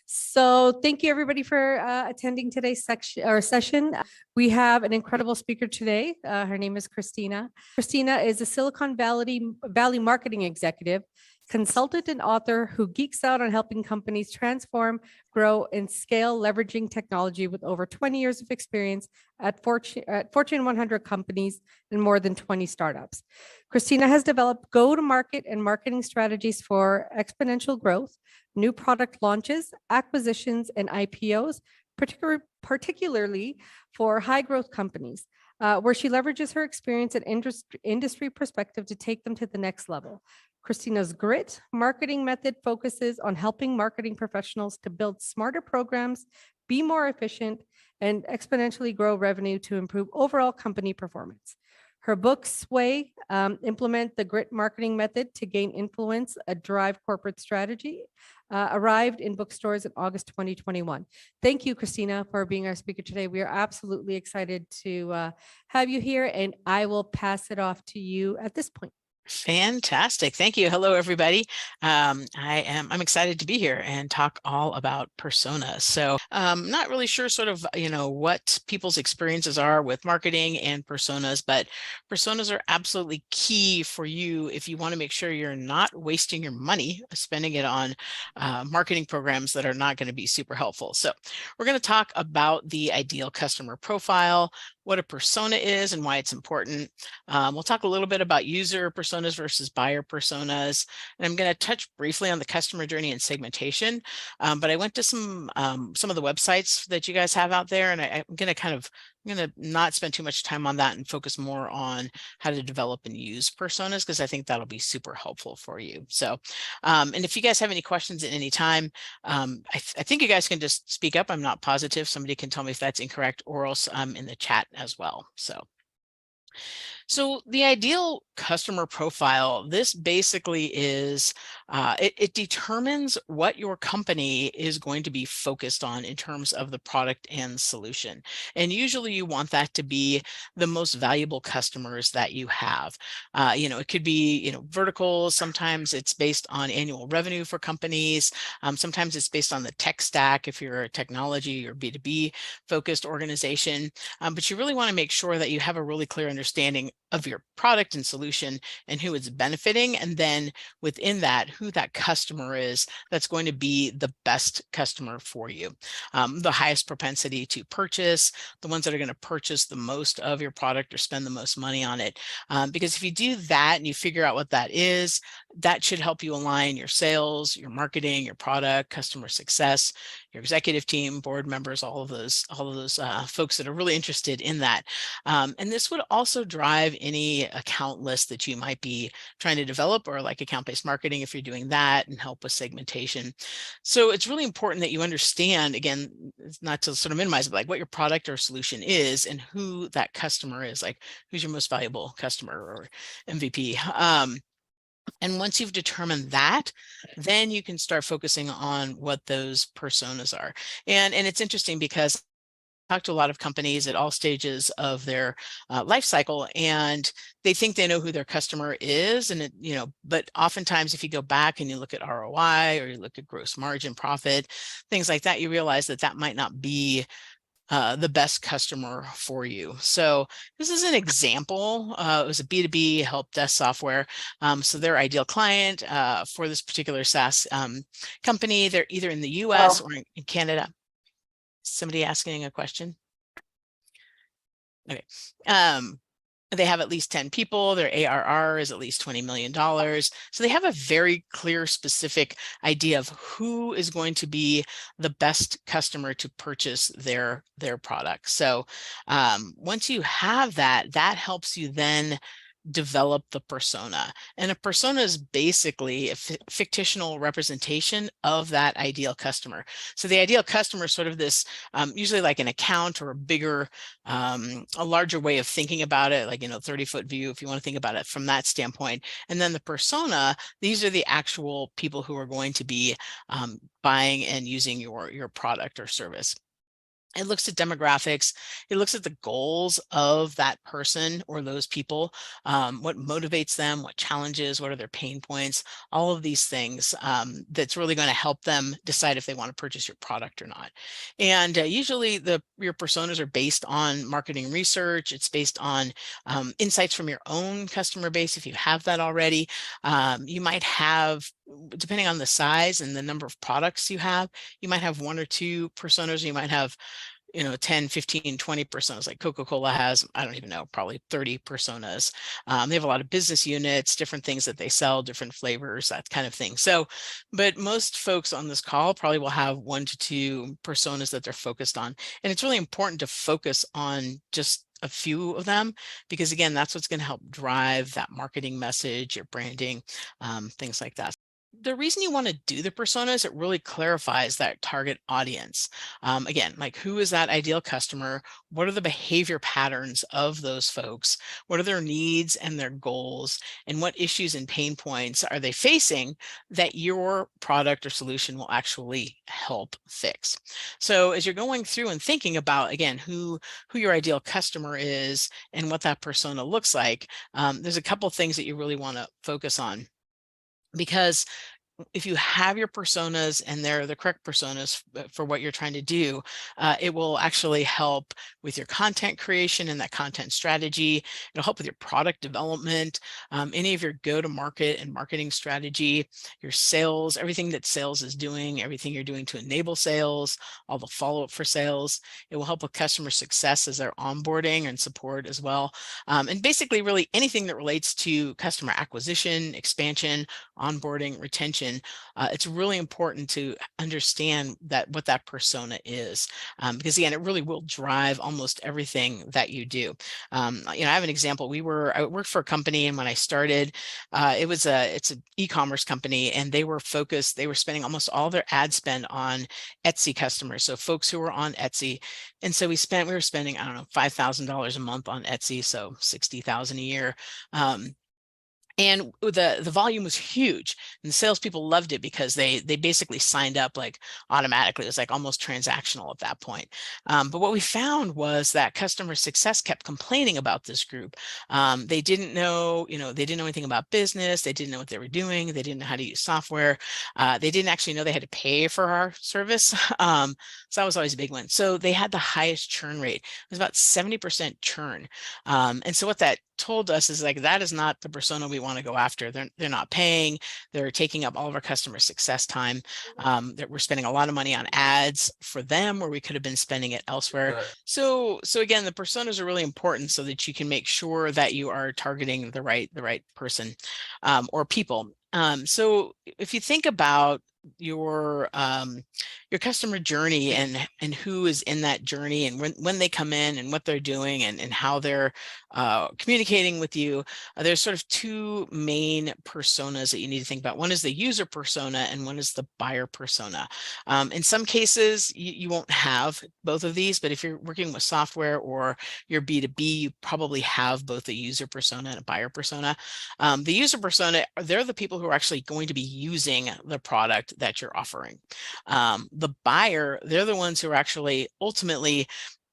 So thank you everybody for attending today's session. We have an incredible speaker today. Her name is Christina. Christina is a Silicon Valley marketing executive, consultant and author who geeks out on helping companies transform, grow, and scale leveraging technology with over 20 years of experience at Fortune 100 companies and more than 20 startups. Christina has developed go-to-market and marketing strategies for exponential growth, new product launches, acquisitions, and IPOs, particularly for high-growth companies, where she leverages her experience and industry perspective to take them to the next level. Christina's grit marketing method focuses on helping marketing professionals to build smarter programs, be more efficient, and exponentially grow revenue to improve overall company performance. Her book, Sway, Implement the Grit Marketing Method to Gain Influence, Drive Corporate Strategy, arrived in bookstores in August 2021. Thank you, Christina, for being our speaker today. We are absolutely excited to have you here, and I will pass it off to you at this point. Fantastic. Thank you. Hello, everybody. I'm excited to be here and talk all about personas. So not really sure sort of, what people's experiences are with marketing and personas, but personas are absolutely key for you if you want to make sure you're not wasting your money spending it on marketing programs that are not going to be super helpful. So we're going to talk about the ideal customer profile, what a persona is and why it's important. We'll talk a little bit about user personas versus buyer personas. And I'm going to touch briefly on the customer journey and segmentation. But I went to some of the websites that you guys have out there, and I'm going to not spend too much time on that and focus more on how to develop and use personas, because I think that'll be super helpful for you. So, and if you guys have any questions at any time, I think you guys can just speak up. I'm not positive. Somebody can tell me if that's incorrect, or else in the chat as well. So the ideal customer profile, this basically is, it determines what your company is going to be focused on in terms of the product and solution. And usually you want that to be the most valuable customers that you have. It could be, verticals. Sometimes it's based on annual revenue for companies. Sometimes it's based on the tech stack if you're a technology or B2B focused organization. But you really want to make sure that you have a really clear understanding of your product and solution and who it's benefiting, and then within that, who that customer is that's going to be the best customer for you. The highest propensity to purchase, the ones that are going to purchase the most of your product or spend the most money on it. Because if you do that and you figure out what that is, that should help you align your sales, your marketing, your product, customer success, your executive team, board members, all of those folks that are really interested in that. And this would also drive any account list that you might be trying to develop, or like account-based marketing if you're doing that, and help with segmentation. So it's really important that you understand, again, not to sort of minimize it, but like what your product or solution is and who that customer is, like who's your most valuable customer or MVP. And once you've determined that, then you can start focusing on what those personas are. And it's interesting because I talk to a lot of companies at all stages of their life cycle, and they think they know who their customer is. And but oftentimes if you go back and you look at ROI, or you look at gross margin, profit, things like that, you realize that that might not be the best customer for you. So this is an example. It was a B2B help desk software. So their ideal client for this particular SaaS company, they're either in the US or in Canada. Somebody asking a question? Okay. They have at least 10 people. Their ARR is at least $20 million. So they have a very clear, specific idea of who is going to be the best customer to purchase their product. So once you have that, that helps you then develop the persona. And a persona is basically a fictional representation of that ideal customer. So the ideal customer is sort of this, usually like an account or a bigger, a larger way of thinking about it, like, 30-foot view, if you want to think about it from that standpoint. And then the persona, these are the actual people who are going to be buying and using your product or service. It looks at demographics. It looks at the goals of that person or those people, what motivates them, what challenges, what are their pain points, all of these things that's really going to help them decide if they want to purchase your product or not. And usually your personas are based on marketing research. It's based on insights from your own customer base, if you have that already. You might have, depending on the size and the number of products you have, you might have one or two personas. You might have 10, 15, 20 personas. Like Coca-Cola has, I don't even know, probably 30 personas. They have a lot of business units, different things that they sell, different flavors, that kind of thing. So, but most folks on this call probably will have 1 to 2 personas that they're focused on. And it's really important to focus on just a few of them, because again, that's what's going to help drive that marketing message, your branding, things like that. The reason you want to do the personas, it really clarifies that target audience. Again, like, who is that ideal customer? What are the behavior patterns of those folks? What are their needs and their goals? And what issues and pain points are they facing that your product or solution will actually help fix? So as you're going through and thinking about, again, who your ideal customer is and what that persona looks like, there's a couple things that you really want to focus on. Because if you have your personas and they're the correct personas for what you're trying to do, it will actually help with your content creation and that content strategy. It'll help with your product development, any of your go-to-market and marketing strategy, your sales, everything that sales is doing, everything you're doing to enable sales, all the follow-up for sales. It will help with customer success as they're onboarding and support as well. And basically really anything that relates to customer acquisition, expansion, onboarding, retention. It's really important to understand what that persona is, because again, it really will drive almost everything that you do. I have an example. I worked for a company, and when I started, it's an e-commerce company, and they were spending almost all their ad spend on Etsy customers, so folks who were on Etsy. And so we were spending, I don't know, $5,000 a month on Etsy, so $60,000 a year. And the volume was huge, and the salespeople loved it because they basically signed up like automatically. It was like almost transactional at that point. But what we found was that customer success kept complaining about this group. They didn't know, they didn't know anything about business. They didn't know what they were doing. They didn't know how to use software. They didn't actually know they had to pay for our service. So that was always a big one. So they had the highest churn rate. It was about 70% churn. And so what that told us is like, that is not the persona we want to go after. They're not paying. They're taking up all of our customer success time. That we're spending a lot of money on ads for them where we could have been spending it elsewhere. Right. So again, the personas are really important so that you can make sure that you are targeting the right person or people. So if you think about your customer journey and who is in that journey, and when they come in and what they're doing and how they're communicating with you, there's sort of two main personas that you need to think about. One is the user persona and one is the buyer persona. In some cases, you won't have both of these, but if you're working with software or you're B2B, you probably have both a user persona and a buyer persona. The user persona, they're the people who are actually going to be using the product that you're offering. The buyer, they're the ones who are actually ultimately,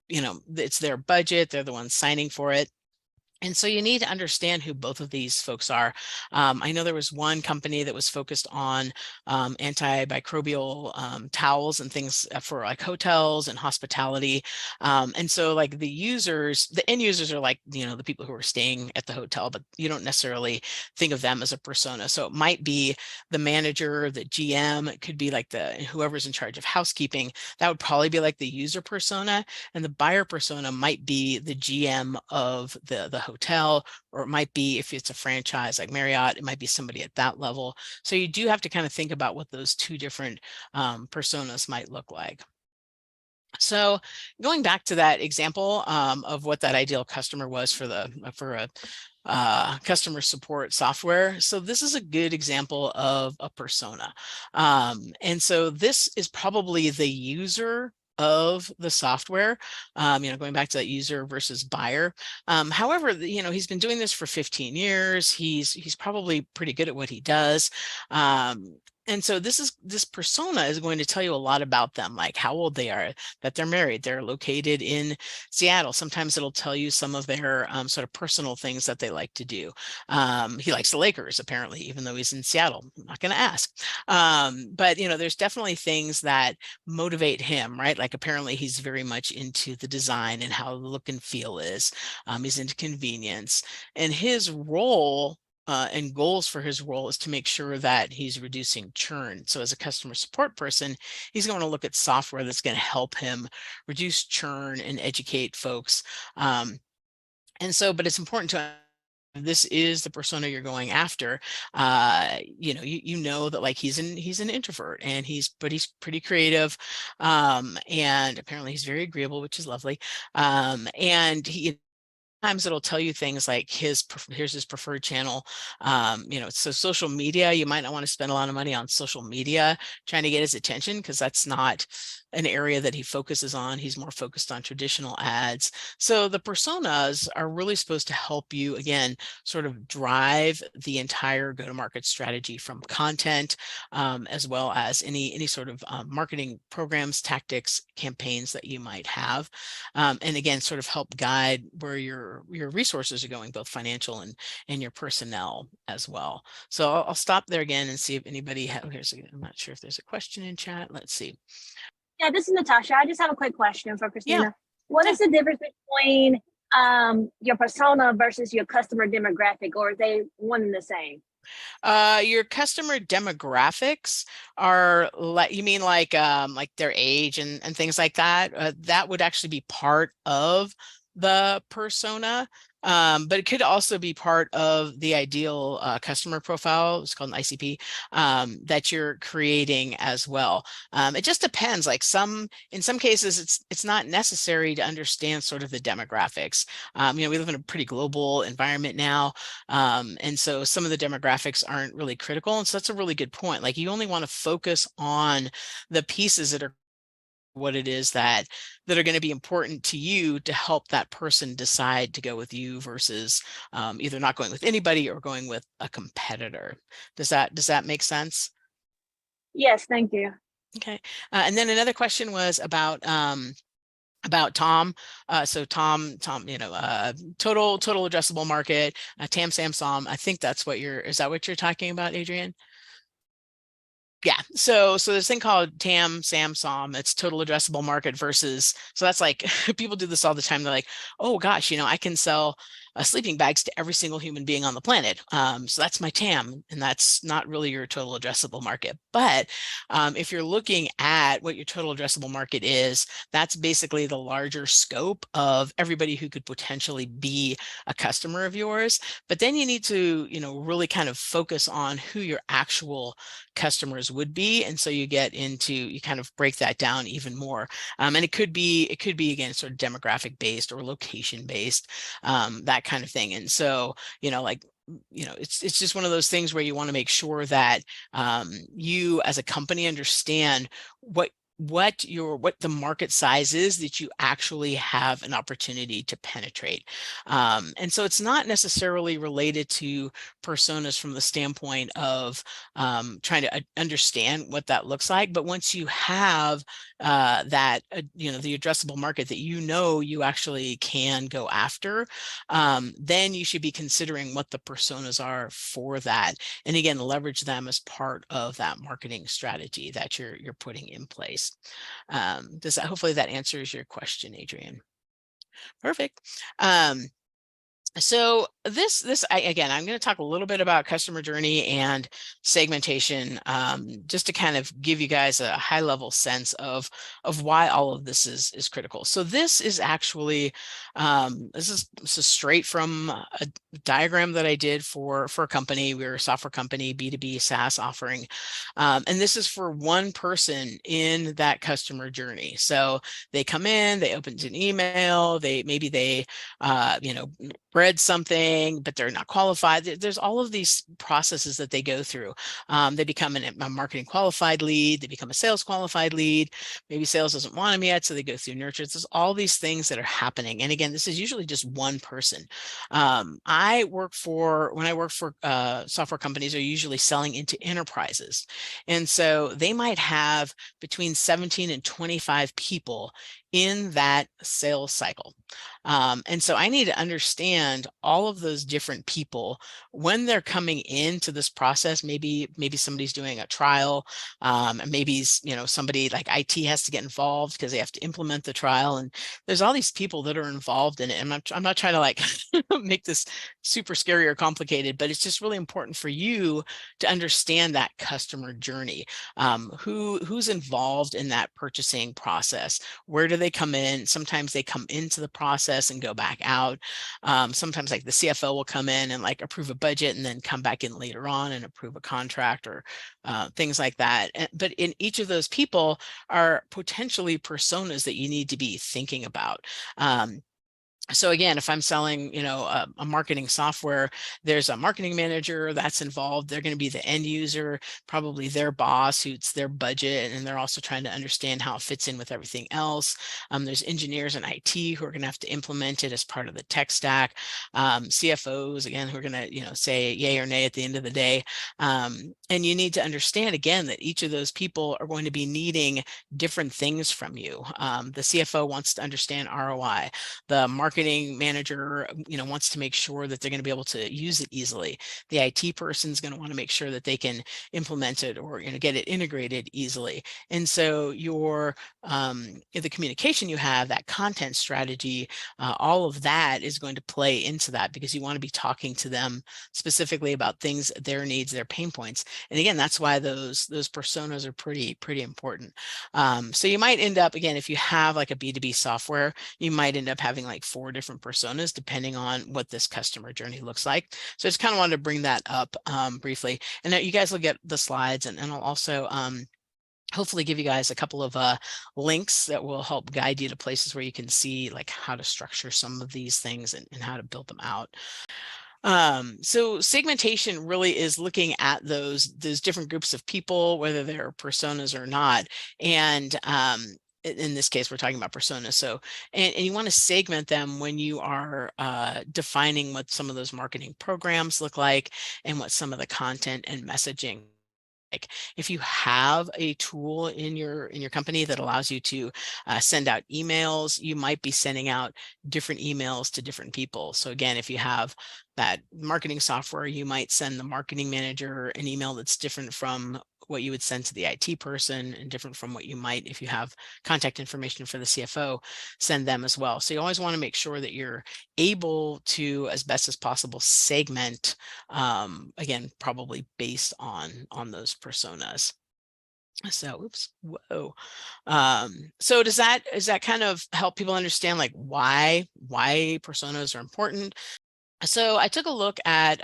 it's their budget. They're the ones signing for it. And so you need to understand who both of these folks are. I know there was one company that was focused on antimicrobial towels and things for like hotels and hospitality. And so like the end users are like, the people who are staying at the hotel, but you don't necessarily think of them as a persona. So it might be the manager, the GM, it could be like whoever's in charge of housekeeping. That would probably be like the user persona. And the buyer persona might be the GM of the hotel, or it might be, if it's a franchise like Marriott, it might be somebody at that level. So you do have to kind of think about what those two different personas might look like. So going back to that example of what that ideal customer was for a customer support software. So this is a good example of a persona. And so this is probably the user of the software, going back to that user versus buyer. However, he's been doing this for 15 years. He's probably pretty good at what he does. And so this persona is going to tell you a lot about them, like how old they are, that they're married, they're located in Seattle. Sometimes it'll tell you some of their sort of personal things that they like to do. He likes the Lakers, apparently, even though he's in Seattle. I'm not going to ask. But, there's definitely things that motivate him, right? Like apparently he's very much into the design and how the look and feel is. He's into convenience. And his role and goals for his role is to make sure that he's reducing churn. So as a customer support person, he's going to look at software that's going to help him reduce churn and educate folks. But it's important to this is the persona you're going after. You know that like he's an introvert and he's pretty creative, and apparently he's very agreeable, which is lovely. And he times it'll tell you things like here's his preferred channel. So social media, you might not want to spend a lot of money on social media trying to get his attention, because that's not an area that he focuses on. He's more focused on traditional ads. So the personas are really supposed to help you, again, sort of drive the entire go-to-market strategy from content, as well as any sort of marketing programs, tactics, campaigns that you might have. And again, sort of help guide where your resources are going, both financial and your personnel as well. So I'll stop there again and see if anybody I'm not sure if there's a question in chat. Let's see. Yeah, this is Natasha. I just have a quick question for Christina. Yeah. What is the difference between your persona versus your customer demographic, or are they one and the same? Your customer demographics are you mean like their age and things like that? That would actually be part of the persona. But it could also be part of the ideal customer profile. It's called an ICP, that you're creating as well. It just depends. Like in some cases, it's not necessary to understand sort of the demographics. We live in a pretty global environment now, and so some of the demographics aren't really critical. And so that's a really good point. Like you only want to focus on the pieces that are what it is that are going to be important to you to help that person decide to go with you versus either not going with anybody or going with a competitor. Does that make sense? Yes, thank you. Okay. And then another question was about Tom. So Tom, total addressable market, TAM, SAM, SOM. I think that's is that what you're talking about, Adrian? Yeah, so there's this thing called TAM, SAM, SOM. It's total addressable market versus, so that's like, people do this all the time. They're like, oh gosh, I can sell sleeping bags to every single human being on the planet. So that's my TAM, and that's not really your total addressable market. But if you're looking at what your total addressable market is, that's basically the larger scope of everybody who could potentially be a customer of yours. But then you need to, really kind of focus on who your actual customers would be. And so you kind of break that down even more. And it could be again, sort of demographic based or location based, that kind of thing. And so, it's just one of those things where you want to make sure that you as a company understand what the market size is that you actually have an opportunity to penetrate. And so it's not necessarily related to personas from the standpoint of trying to understand what that looks like. But once you have the addressable market that you actually can go after, then you should be considering what the personas are for that. And again, leverage them as part of that marketing strategy that you're putting in place. Hopefully that answers your question, Adrian. Perfect. So again, I'm going to talk a little bit about customer journey and segmentation, just to kind of give you guys a high level sense of why all of this is critical. So this is actually, this is straight from a diagram that I did for a company. We're a software company, B2B SaaS offering. And this is for one person in that customer journey. So they come in, they open an email, maybe they bred something, but they're not qualified. There's all of these processes that they go through. They become a marketing qualified lead. They become a sales qualified lead. Maybe sales doesn't want them yet, so they go through nurture. There's all these things that are happening. And again, this is usually just one person. When I work for software companies, are usually selling into enterprises. And so they might have between 17 and 25 people in that sales cycle. And so I need to understand all of those different people when they're coming into this process. Maybe somebody's doing a trial, and maybe somebody like IT has to get involved because they have to implement the trial. And there's all these people that are involved in it. And I'm not trying to like make this super scary or complicated, but it's just really important for you to understand that customer journey. Who's involved in that purchasing process? Where do they come in? Sometimes they come into the process and go back out. Sometimes like the CFO will come in and like approve a budget and then come back in later on and approve a contract or things like that. But in each of those people are potentially personas that you need to be thinking about. So again, if I'm selling, a marketing software, there's a marketing manager that's involved. They're going to be the end user, probably their boss, who's their budget, and they're also trying to understand how it fits in with everything else. There's engineers and IT who are going to have to implement it as part of the tech stack. CFOs, again, who are going to, say yay or nay at the end of the day. And you need to understand, again, that each of those people are going to be needing different things from you. The CFO wants to understand ROI. The marketing manager, wants to make sure that they're going to be able to use it easily. The IT person is going to want to make sure that they can implement it or get it integrated easily. And so your the communication you have, that content strategy, all of that is going to play into that, because you want to be talking to them specifically about things, their needs, their pain points. And again, that's why those personas are pretty important. So you might end up, again, if you have like a B2B software, you might end up having like 4 different personas depending on what this customer journey looks like. So I just kind of wanted to bring that up briefly. And you guys will get the slides, and I'll also hopefully give you guys a couple of links that will help guide you to places where you can see like how to structure some of these things and how to build them out. So segmentation really is looking at those different groups of people, whether they're personas or not. And in this case, we're talking about personas. So, and you want to segment them when you are defining what some of those marketing programs look like and what some of the content and messaging. Like if you have a tool in your company that allows you to send out emails, you might be sending out different emails to different people. So again, if you have that marketing software, you might send the marketing manager an email that's different from what you would send to the IT person, and different from what you might, if you have contact information for the CFO, send them as well. So you always want to make sure that you're able to, as best as possible, segment, again, probably based on those personas. So, oops, whoa. So does that kind of help people understand like why personas are important? So I took a look at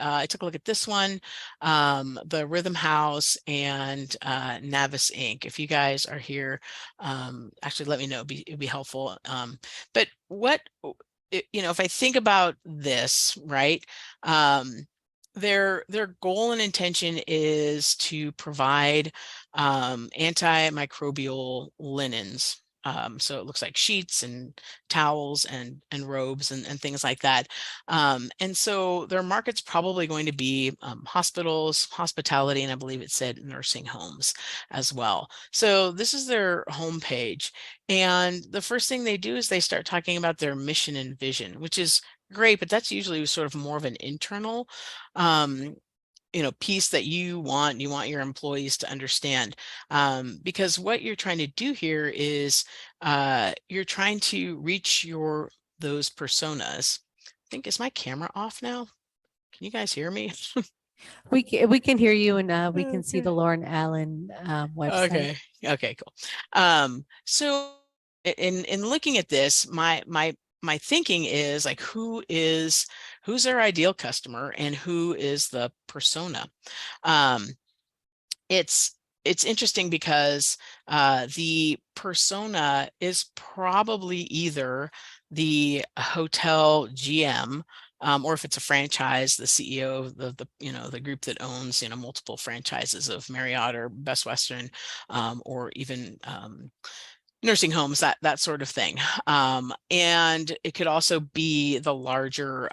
this one, the Rhythm House and Navis Inc. If you guys are here, actually let me know. It'd be helpful. But what if I think about this, right? Their goal and intention is to provide antimicrobial linens. So it looks like sheets and towels and robes and things like that. And so their market's probably going to be hospitals, hospitality, and I believe it said nursing homes as well. So this is their homepage. And the first thing they do is they start talking about their mission and vision, which is great, but that's usually sort of more of an internal piece that you want your employees to understand, because what you're trying to do here is you're trying to reach those personas. I think, is my camera off now? Can you guys hear me? We can hear you, and we can see the Lauren Allen website. Okay, cool. So in looking at this, my thinking is like, who's their ideal customer and who is the persona? It's interesting because the persona is probably either the hotel GM or if it's a franchise, the CEO of the group that owns, multiple franchises of Marriott or Best Western, or even nursing homes, that sort of thing. And it could also be the larger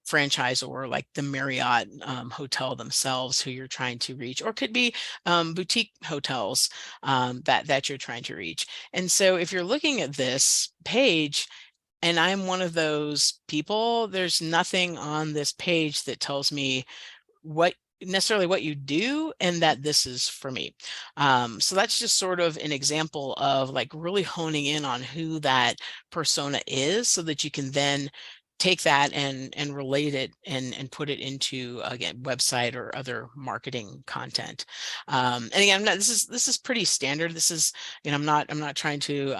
franchisor, like the Marriott hotel themselves, who you're trying to reach, or could be boutique hotels that you're trying to reach. And so if you're looking at this page, and I'm one of those people, there's nothing on this page that tells me necessarily what you do and that this is for me. So that's just sort of an example of like really honing in on who that persona is, so that you can then take that and relate it and put it into, again, website or other marketing content. And again, this is pretty standard. This is, I'm not trying to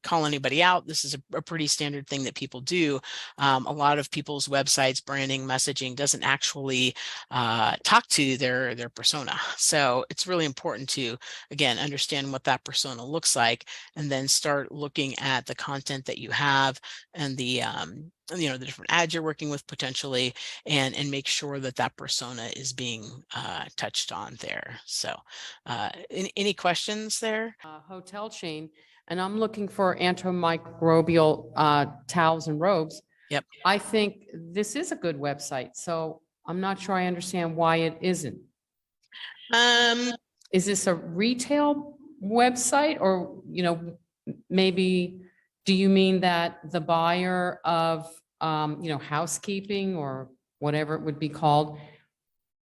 call anybody out. This is a pretty standard thing that people do. A lot of people's websites, branding, messaging doesn't actually talk to their persona. So it's really important to, again, understand what that persona looks like, and then start looking at the content that you have and the different ads you're working with potentially, and make sure that that persona is being touched on there. So any questions there? Hotel chain, and I'm looking for antimicrobial towels and robes. Yep. I think this is a good website, so I'm not sure I understand why it isn't. Is this a retail website, or, maybe, do you mean that the buyer of, housekeeping or whatever it would be called,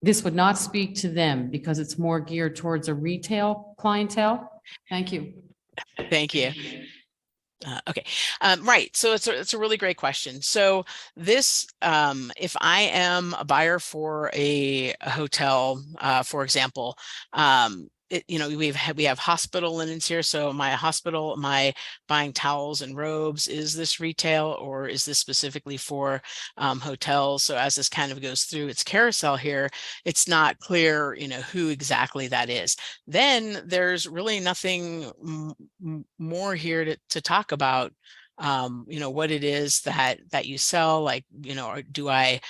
this would not speak to them because it's more geared towards a retail clientele? Thank you. Thank you. Okay. Right. So it's a really great question. So this, if I am a buyer for a hotel, for example, we have hospital linens here. So my hospital, am I buying towels and robes? Is this retail, or is this specifically for hotels? So as this kind of goes through its carousel here, it's not clear, who exactly that is. Then there's really nothing more here to talk about, what it is that you sell, like, or do I,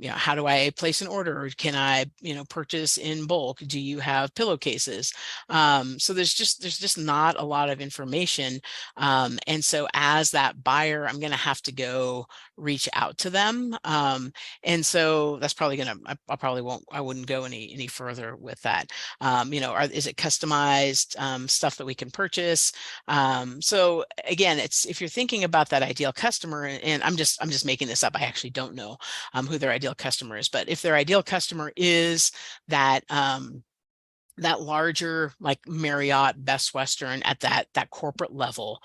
how do I place an order? Or can I, purchase in bulk? Do you have pillowcases? So there's just not a lot of information. And so as that buyer, I'm going to have to go reach out to them. And so that's probably I wouldn't go any further with that. Is it customized stuff that we can purchase? So again, if you're thinking about that ideal customer, and I'm just making this up, I actually don't know who their ideal customer is, but if their ideal customer is that that larger, like Marriott, Best Western, at that corporate level,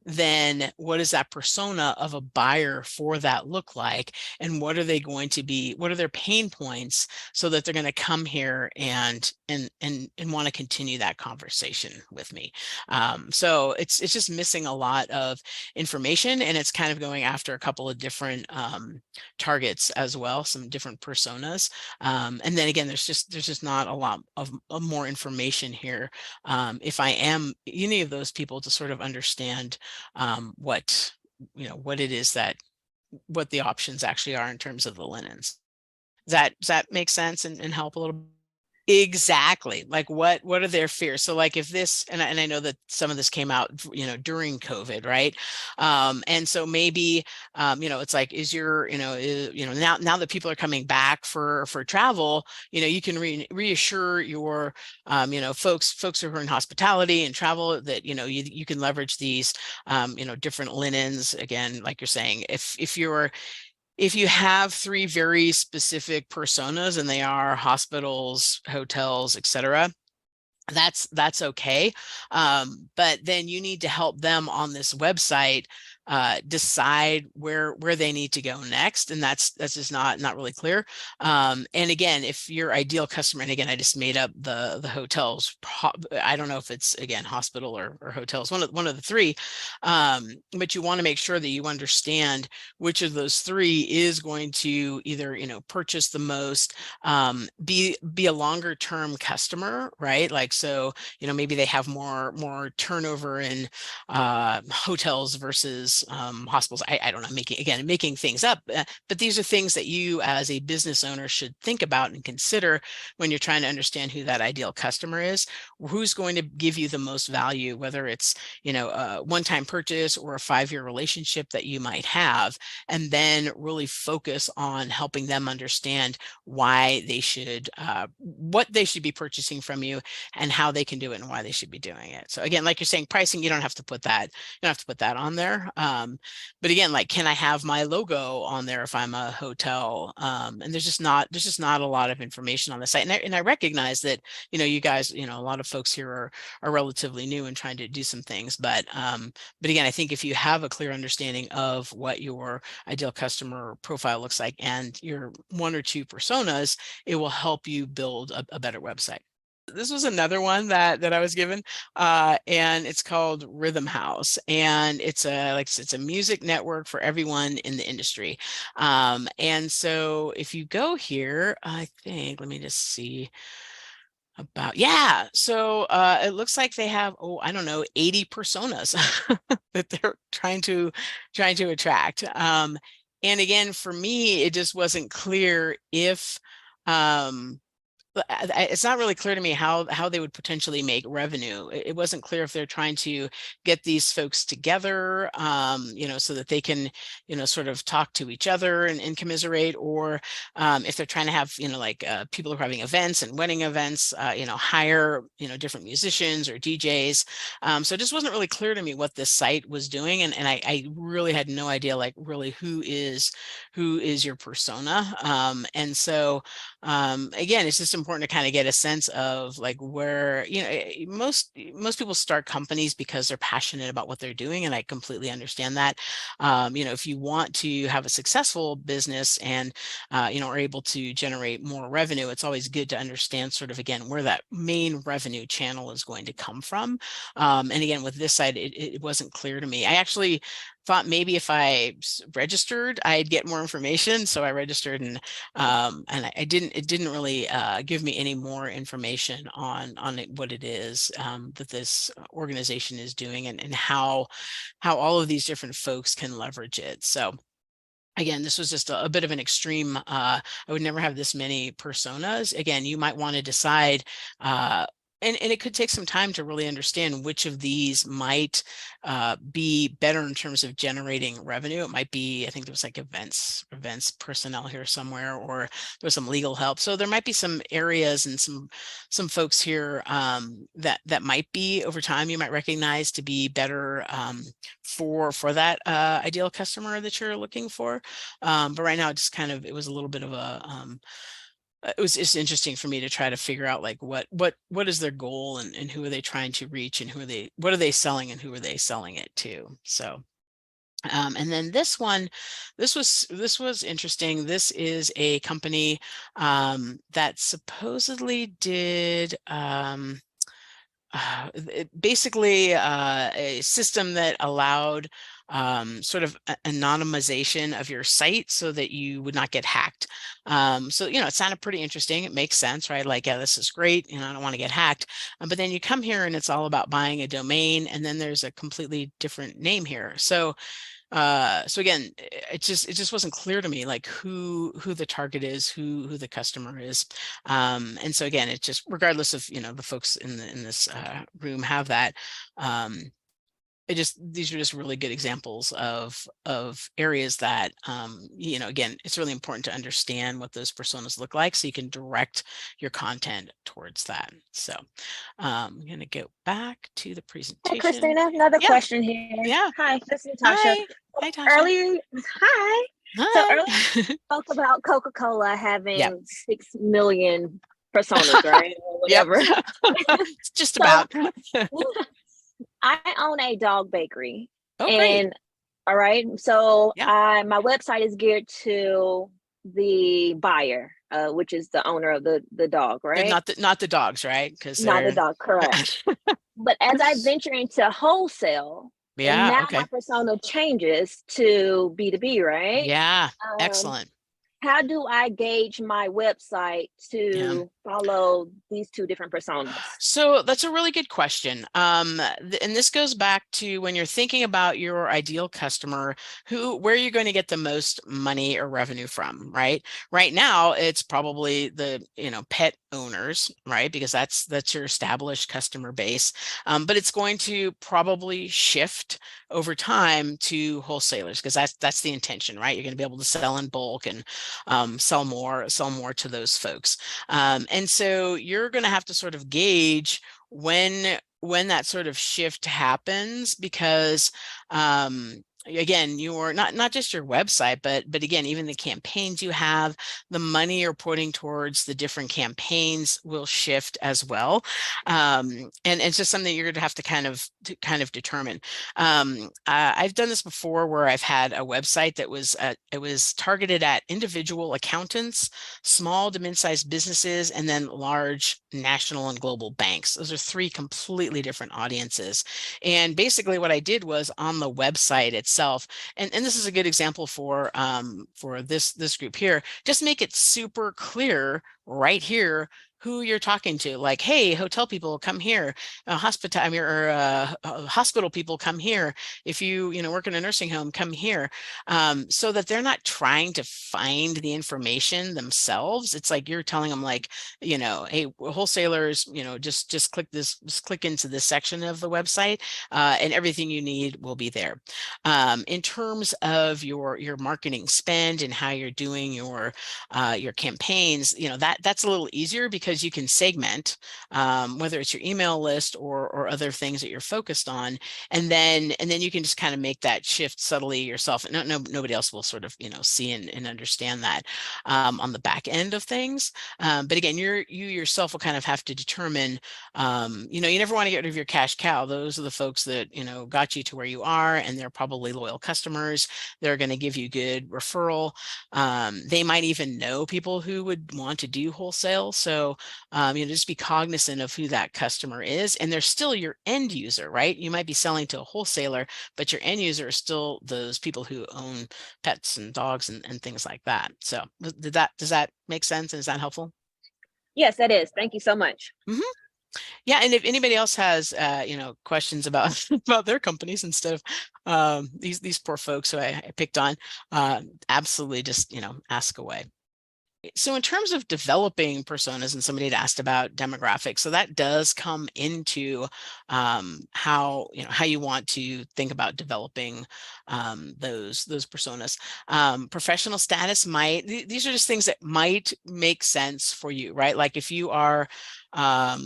then what does that persona of a buyer for that look like? And what are they going to be? What are their pain points, so that they're going to come here and want to continue that conversation with me? So it's just missing a lot of information, and it's kind of going after a couple of different targets as well, some different personas. And then again, there's just not a lot of more information here, if I am any of those people, to sort of understand what it is what the options actually are in terms of the linens. Does that make sense and help a little bit? Exactly. Like what are their fears? So like if this, and I know that some of this came out, during COVID, right? And so maybe, it's like, is your, now that people are coming back for travel, you can reassure your, folks who are in hospitality and travel that, you can leverage these, different linens. Again, like you're saying, if you have three very specific personas, and they are hospitals, hotels, etc., that's okay. But then you need to help them on this website decide where they need to go next, and that's just not really clear. And again, if your ideal customer, and again, I just made up the hotels, I don't know if it's, again, hospital or hotels, one of the three, but you want to make sure that you understand which of those three is going to either purchase the most, be a longer term customer, right? Like, so maybe they have more turnover in hotels versus schools, hospitals. I don't know, making things up, but these are things that you as a business owner should think about and consider when you're trying to understand who that ideal customer is, who's going to give you the most value, whether it's, a one-time purchase or a 5-year relationship that you might have, and then really focus on helping them understand why they should, what they should be purchasing from you and how they can do it and why they should be doing it. So again, like you're saying, pricing, you don't have to put that on there. But again, like, can I have my logo on there if I'm a hotel? And there's just not a lot of information on the site. And I recognize that, you guys, a lot of folks here are relatively new and trying to do some things. But again, I think if you have a clear understanding of what your ideal customer profile looks like and your 1 or 2 personas, it will help you build a better website. This was another one that I was given, and it's called Rhythm House, and it's a music network for everyone in the industry. And so if you go here, I think, let me just see about, yeah. So it looks like they have, 80 personas that they're trying to attract. And again, for me, it just wasn't clear if, it's not really clear to me how they would potentially make revenue. It wasn't clear if they're trying to get these folks together, so that they can, sort of talk to each other and commiserate, or if they're trying to have, people who are having events and wedding events, hire, different musicians or DJs. So it just wasn't really clear to me what this site was doing. And I really had no idea, like, really who is your persona. And so again, it's just important to kind of get a sense of, like, where, most people start companies because they're passionate about what they're doing, and I completely understand that. If you want to have a successful business and are able to generate more revenue, it's always good to understand, sort of, again, where that main revenue channel is going to come from. And again, with this side, it wasn't clear to me. I actually thought maybe if I registered, I'd get more information. So I registered, and it didn't really give me any more information on what it is that this organization is doing, and how all of these different folks can leverage it. So again, this was just a bit of an extreme. I would never have this many personas. Again, you might want to decide, and it could take some time to really understand which of these might be better in terms of generating revenue. It might be, I think there was like events personnel here somewhere, or there was some legal help. So there might be some areas and some folks here that might be, over time, you might recognize to be better for that ideal customer that you're looking for. But right now, it was a little bit of a it was just interesting for me to try to figure out, like, what is their goal, and who are they trying to reach, and what are they selling, and who are they selling it to. So and then this was interesting. This is a company that supposedly did basically a system that allowed sort of anonymization of your site so that you would not get hacked. So, it sounded pretty interesting. It makes sense, right? Like, yeah, this is great. I don't want to get hacked. But then you come here and it's all about buying a domain, and then there's a completely different name here. So again, it just wasn't clear to me, like, who the target is, who the customer is. And so again, it just, regardless of, the folks in this room have that, these are just really good examples of areas that, again, it's really important to understand what those personas look like so you can direct your content towards that. So I'm going to go back to the presentation. Hey, Christina, another question here. Yeah. Hi, this is Natasha. Hi, Tasha. Hi. So earlier you spoke about Coca-Cola having 6 million personas, right? Or whatever. It's just about. I own a dog bakery. Oh, great. And all right. So my website is geared to the buyer, which is the owner of the dog, right? Not the dogs, right? Because not the dog, correct. But as I venture into wholesale, and now my persona changes to B2B, right? Yeah, excellent. how do I gauge my website to follow these two different personas? So that's a really good question. And this goes back to when you're thinking about your ideal customer, where you're going to get the most money or revenue from, right? Right now, it's probably the, pet owners, right? Because that's your established customer base. But it's going to probably shift over time to wholesalers, because that's the intention, right? You're going to be able to sell in bulk and sell more to those folks. And so you're going to have to sort of gauge when that sort of shift happens, because again, you're not just your website, but again, even the campaigns you have, the money you're putting towards the different campaigns will shift as well. And it's just something you're going to have to kind of determine. I've done this before, where I've had a website that was it was targeted at individual accountants, small to mid-sized businesses, and then large national and global banks. Those are three completely different audiences. And basically what I did was, on the website itself, and this is a good example for this group here, just make it super clear right here who you're talking to. Like, hey, hotel people, come here. Hospital people, come here. If you work in a nursing home, come here. So that they're not trying to find the information themselves. It's like you're telling them, like, hey, wholesalers, just click into this section of the website, and everything you need will be there. In terms of your marketing spend and how you're doing your campaigns, that's a little easier, because you can segment, whether it's your email list or other things that you're focused on, and then you can just kind of make that shift subtly yourself. Nobody else will sort of see and understand that on the back end of things. But again, you yourself will kind of have to determine. You never want to get rid of your cash cow. Those are the folks that got you to where you are, and they're probably loyal customers. They're going to give you good referral. They might even know people who would want to do wholesale. So just be cognizant of who that customer is, and they're still your end user, right? You might be selling to a wholesaler, but your end user is still those people who own pets and dogs and things like that. So does that make sense? And is that helpful? Yes, that is. Thank you so much. Mm-hmm. Yeah, and if anybody else has questions about about their companies instead of these poor folks who I picked on, absolutely just ask away. So in terms of developing personas, and somebody had asked about demographics, so that does come into how you want to think about developing those personas. Professional status these are just things that might make sense for you, right? Like if you are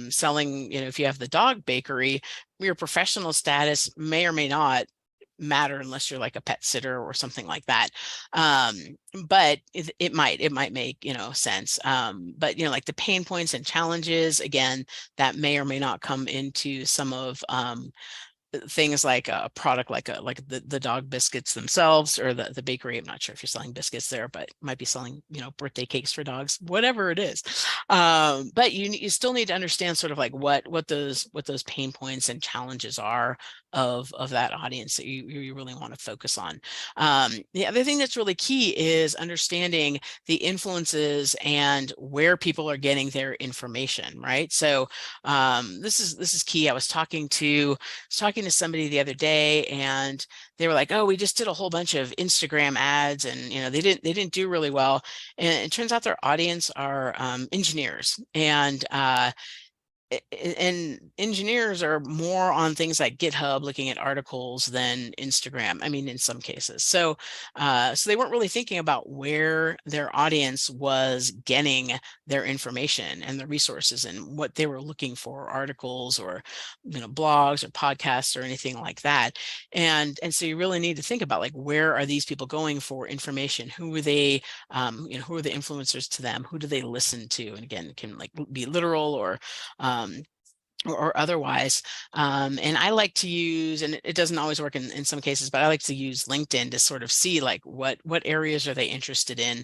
selling, if you have the dog bakery, your professional status may or may not matter unless you're like a pet sitter or something like that. But it might make sense. But like the pain points and challenges, again, that may or may not come into some of things like a product like the dog biscuits themselves, or the bakery. I'm not sure if you're selling biscuits there, but might be selling birthday cakes for dogs, whatever it is. But you still need to understand sort of like what those pain points and challenges are of that audience that you really want to focus on. The other thing that's really key is understanding the influences and where people are getting their information, right? So this is key. I was talking to somebody the other day, and they were like, oh, we just did a whole bunch of Instagram ads, and they didn't do really well. And it turns out their audience are engineers, and engineers are more on things like GitHub, looking at articles, than Instagram. I mean, in some cases. So they weren't really thinking about where their audience was getting their information and the resources, and what they were looking for, articles or blogs or podcasts or anything like that. And so you really need to think about, like, where are these people going for information? Who are they? Who are the influencers to them? Who do they listen to? And again, it can like be literal or otherwise. And I like to use, and it doesn't always work in some cases, but I like to use LinkedIn to sort of see like what areas are they interested in?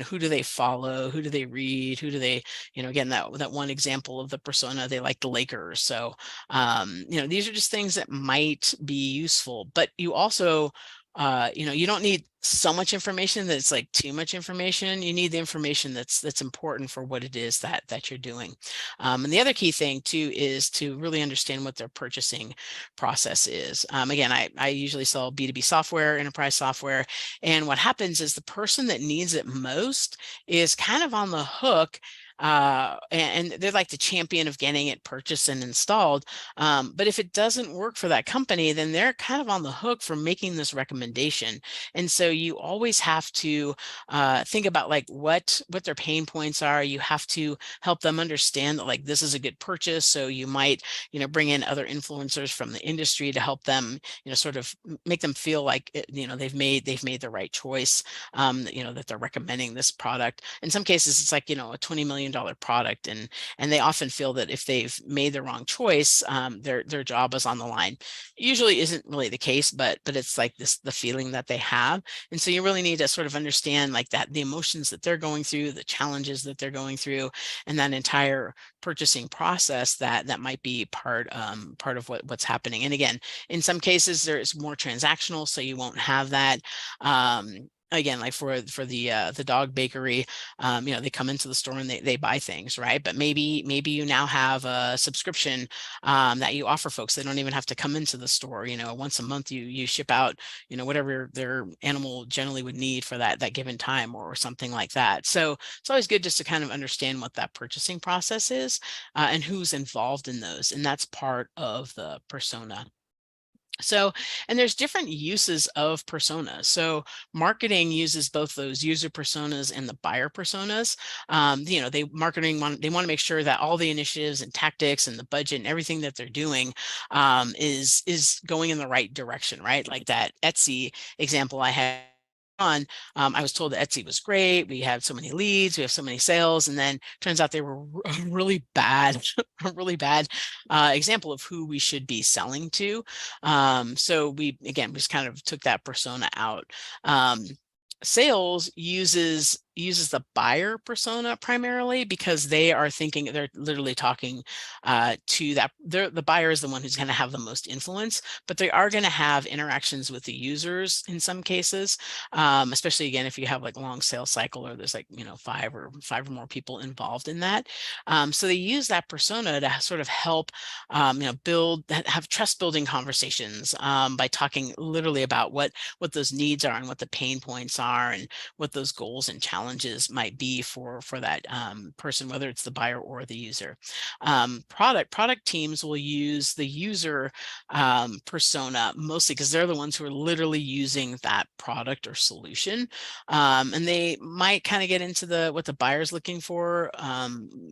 Who do they follow? Who do they read? Who do they, again, that one example of the persona, they like the Lakers. So, these are just things that might be useful, but you also you don't need so much information that it's like too much information. You need the information that's important for what it is that you're doing. And the other key thing too is to really understand what their purchasing process is. Again, I usually sell B2B software, enterprise software, and what happens is the person that needs it most is kind of on the hook, and they're like the champion of getting it purchased and installed. But if it doesn't work for that company, then they're kind of on the hook for making this recommendation. And so you always have to think about like what their pain points are. You have to help them understand that like this is a good purchase. So you might, bring in other influencers from the industry to help them, sort of make them feel like they've made the right choice. That they're recommending this product. In some cases, it's like a $20 million product, and they often feel that if they've made the wrong choice, their job is on the line. Usually isn't really the case, but it's like the feeling that they have. And so you really need to sort of understand like that, the emotions that they're going through, the challenges that they're going through, and that entire purchasing process that might be part of what's happening. And again, in some cases there's more transactional, so you won't have that. Again, like for the dog bakery, they come into the store and they buy things, right? But maybe you now have a subscription that you offer folks. They don't even have to come into the store. Once a month you ship out, whatever their animal generally would need for that given time or something like that. So it's always good just to kind of understand what that purchasing process is and who's involved in those, and that's part of the persona. So, and there's different uses of personas. So marketing uses both those user personas and the buyer personas. They want to make sure that all the initiatives and tactics and the budget and everything that they're doing is going in the right direction, right? Like that Etsy example I had on, I was told that Etsy was great. We had so many leads, we have so many sales, and then turns out they were a really bad, example of who we should be selling to. So we just kind of took that persona out. Sales uses the buyer persona primarily because they're literally talking to that. The buyer is the one who's going to have the most influence, but they are going to have interactions with the users in some cases, especially again if you have like a long sales cycle or there's like five or more people involved in that. So they use that persona to sort of help have trust building conversations by talking literally about what those needs are and what the pain points are and what those goals and challenges might be for that person, whether it's the buyer or the user. Product teams will use the user persona mostly because they're the ones who are literally using that product or solution, and they might kind of get into what the buyer's looking for,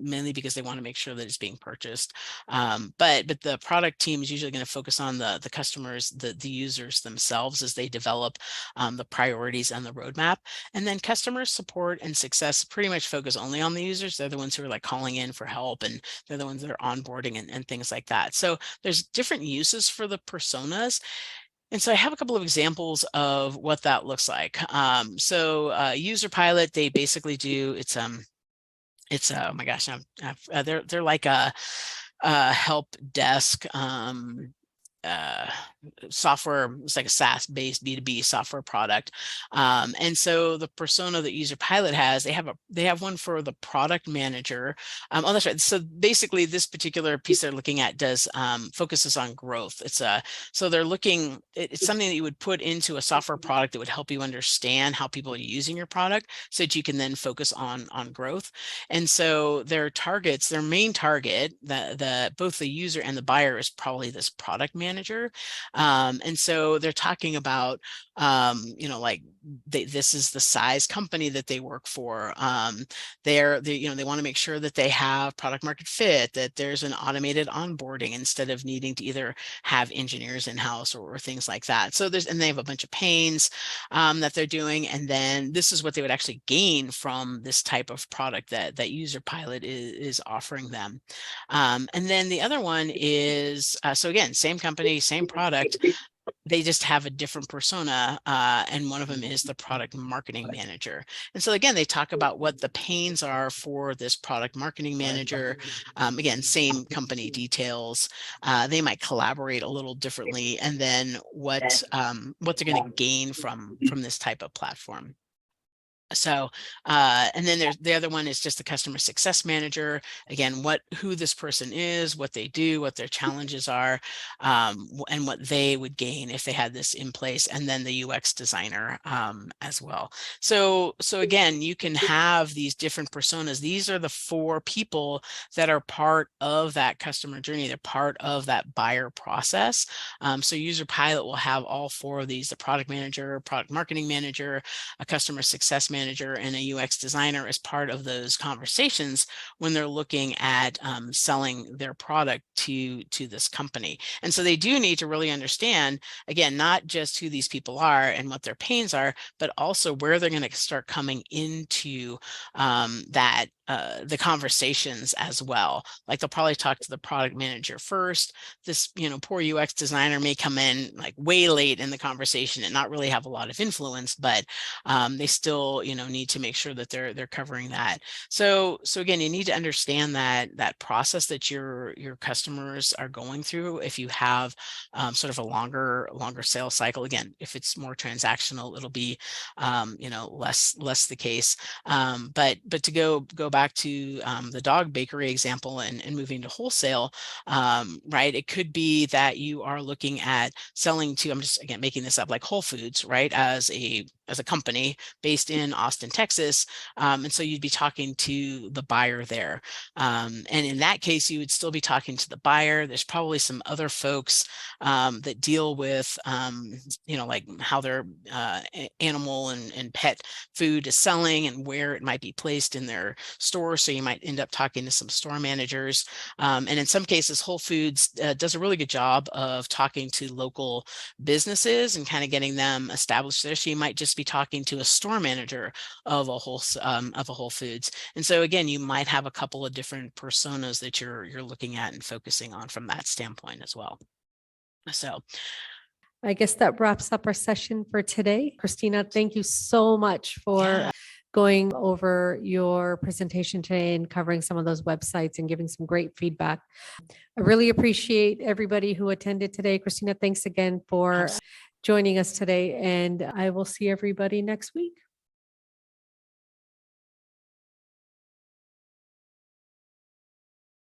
mainly because they want to make sure that it's being purchased. But the product team is usually going to focus on the customers, the users themselves as they develop the priorities and the roadmap. And then customer support and success pretty much focus only on the users. They're the ones who are like calling in for help, and they're the ones that are onboarding and things like that. So there's different uses for the personas. And so I have a couple of examples of what that looks like. User pilot, they basically do, it's oh my gosh, they're like a help desk software. It's like a SaaS based B2B software product. And so the persona that User Pilot has, they have one for the product manager. Oh, that's right. So basically this particular piece they're looking at does focuses on growth. So they're looking, it's something that you would put into a software product that would help you understand how people are using your product so that you can then focus on growth. And so their main target, both the user and the buyer is probably this product manager. And so they're talking about, this is the size company that they work for. They want to make sure that they have product market fit, that there's an automated onboarding instead of needing to either have engineers in-house or things like that. So and they have a bunch of pains that they're doing. And then this is what they would actually gain from this type of product that User Pilot is offering them. And then the other one is, so again, same company, same product. they just have a different persona, and one of them is the product marketing manager. And so again, they talk about what the pains are for this product marketing manager. Again, same company details. They might collaborate a little differently, and then what they're going to gain from this type of platform. So, and then there's the other one is just the customer success manager. Again, who this person is, what they do, what their challenges are, and what they would gain if they had this in place. And then the UX designer as well. So again, you can have these different personas. These are the 4 people that are part of that customer journey. They're part of that buyer process. So User Pilot will have all 4 of these: the product manager, product marketing manager, a customer success manager, and a UX designer as part of those conversations when they're looking at selling their product to this company. And so they do need to really understand, again, not just who these people are and what their pains are, but also where they're going to start coming into the conversations as well. Like they'll probably talk to the product manager first. This, poor UX designer may come in like way late in the conversation and not really have a lot of influence, but they still, need to make sure that they're covering that. So again, you need to understand that process that your customers are going through. If you have sort of a longer sales cycle, again, if it's more transactional, it'll be less the case. But to go back to the dog bakery example and moving to wholesale, right? It could be that you are looking at selling to, I'm just again making this up, like Whole Foods, right? As a company based in Austin, Texas. And so you'd be talking to the buyer there. And in that case, you would still be talking to the buyer. There's probably some other folks that deal with, like how their animal and pet food is selling and where it might be placed in their store. So you might end up talking to some store managers. And in some cases, Whole Foods does a really good job of talking to local businesses and kind of getting them established there. So you might just be talking to a store manager of a Whole Foods. And so again, you might have a couple of different personas that you're looking at and focusing on from that standpoint as well. So I guess that wraps up our session for today. Christina, thank you so much for going over your presentation today and covering some of those websites and giving some great feedback. I really appreciate everybody who attended today. Christina, thanks again for joining us today, and I will see everybody next week.